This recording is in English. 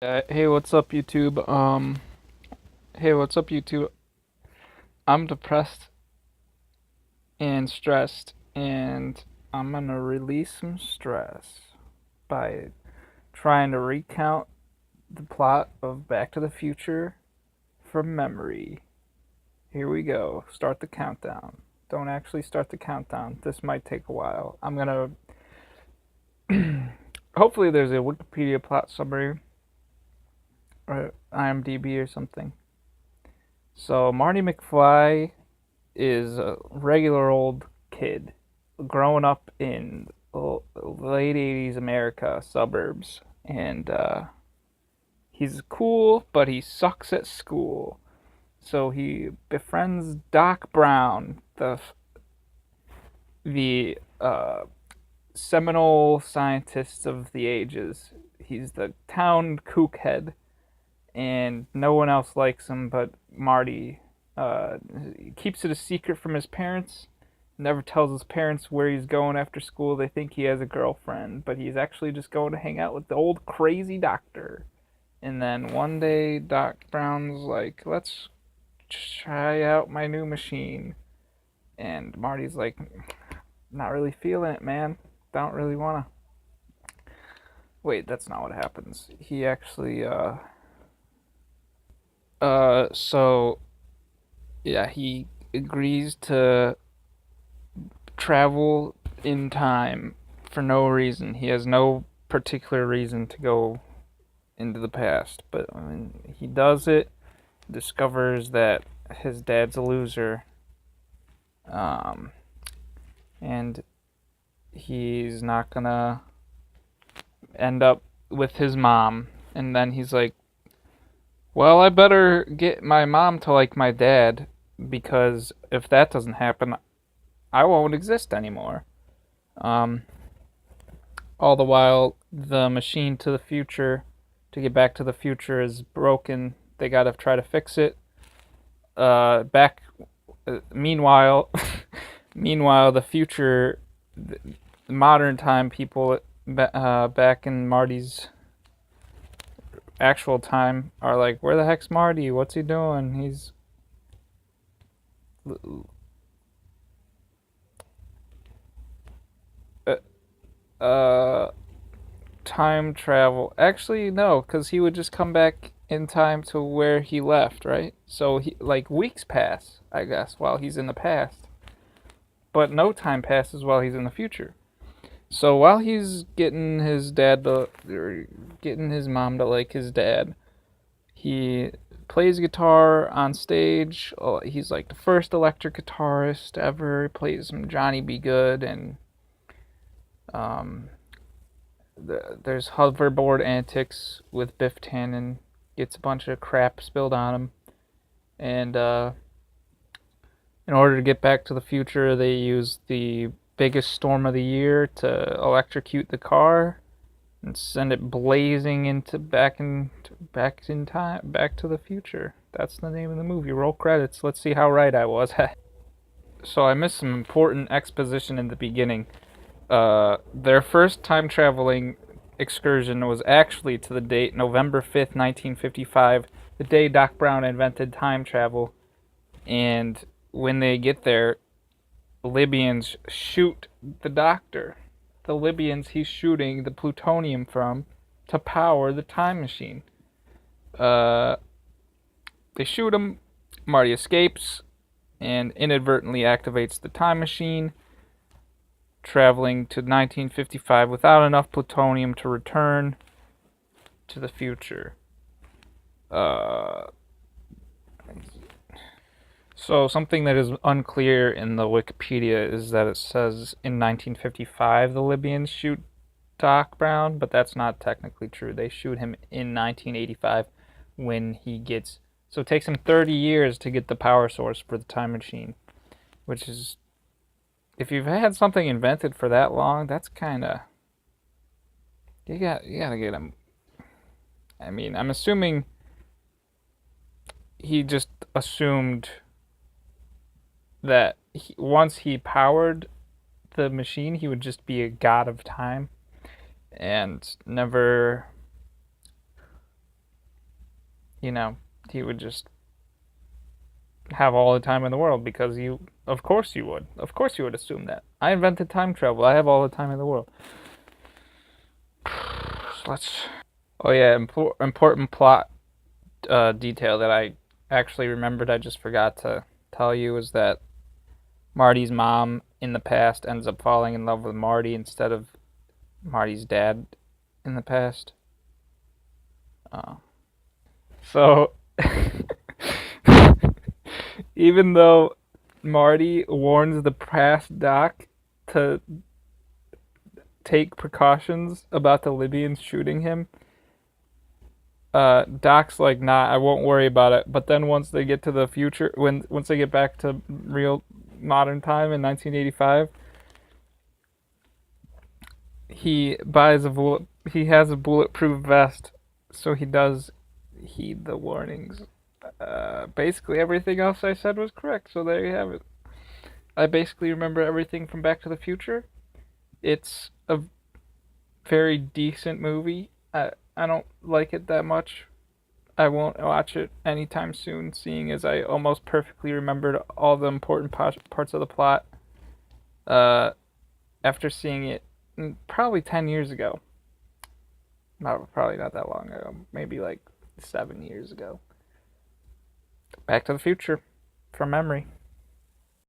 Hey, what's up, YouTube? Hey, what's up, YouTube? I'm depressed and stressed, and I'm gonna release some stress by trying to recount the plot of Back to the Future from memory. Here we go. Start the countdown. Don't actually start the countdown. This might take a while. I'm gonna. Hopefully, there's a Wikipedia plot summary or IMDb or something. So, Marty McFly is a regular old kid growing up in late 80s America suburbs. And he's cool, but he sucks at school. So he befriends Doc Brown, the seminal scientist of the ages. He's the town kookhead, and no one else likes him but Marty. He keeps it a secret from his parents. Never tells his parents where he's going after school. They think he has a girlfriend, but he's actually just going to hang out with the old crazy doctor. And then one day, Doc Brown's like, let's try out my new machine. And Marty's like, not really feeling it, man. Don't really want to. Wait, that's not what happens. He actually, so yeah, he agrees to travel in time for no reason. He has no particular reason to go into the past, but I mean, he does it. Discovers that his dad's a loser, um, and he's not gonna end up with his mom. And then he's like, "Well, I better get my mom to like my dad, because if that doesn't happen, I won't exist anymore." Um, all the while, the machine to the future, to get back to the future, is broken. They gotta try to fix it. Back. Meanwhile, meanwhile, the future, the modern time people, back in Marty's actual time, are like, "Where the heck's Marty? What's he doing? He's uh, uh time travel." Actually, no, because he would just come back in time to where he left, right? So he, like, weeks pass, I guess, while he's in the past, but no time passes while he's in the future. So while he's getting his dad to, or getting his mom to like his dad, he plays guitar on stage. He's like the first electric guitarist ever. He plays some Johnny B. Good, and um, there's hoverboard antics with Biff Tannen. Gets a bunch of crap spilled on him, and in order to get back to the future, they use the biggest storm of the year to electrocute the car and send it blazing into back in time, Back to the Future. That's the name of the movie. Roll credits. Let's see how right I was. So I missed some important exposition in the beginning. Their first time traveling excursion was actually to the date November 5th, 1955, the day Doc Brown invented time travel. And when they get there, Libyans shoot the doctor. The Libyans he's shooting the plutonium from to power the time machine. Uh, they shoot him. Marty escapes and inadvertently activates the time machine, traveling to 1955 without enough plutonium to return to the future. Uh, so something that is unclear in the Wikipedia is that it says in 1955 the Libyans shoot Doc Brown, but that's not technically true. They shoot him in 1985 when he gets. So it takes him 30 years to get the power source for the time machine, which is, if you've had something invented for that long, that's kind of, you gotta get him. I mean, I'm assuming he just assumed that once he powered the machine, he would just be a god of time, and never, you know, he would just have all the time in the world because you, of course you would. Of course you would assume that. I invented time travel. I have all the time in the world. So let's. Oh yeah, important plot detail that I actually remembered. I just forgot to tell you is that Marty's mom in the past ends up falling in love with Marty instead of Marty's dad in the past. Uh, so even though Marty warns the past Doc to take precautions about the Libyans shooting him, Doc's like, nah, I won't worry about it. But then once they get to the future, once they get back to real modern time in 1985, he buys a bullet. He has a bulletproof vest, so he does heed the warnings. Basically, everything else I said was correct. So there you have it. I basically remember everything from Back to the Future. It's a very decent movie. I don't like it that much. I won't watch it anytime soon, seeing as I almost perfectly remembered all the important parts of the plot uh, after seeing it probably 10 years ago. No, probably not that long ago. Maybe like 7 years ago. Back to the Future from memory.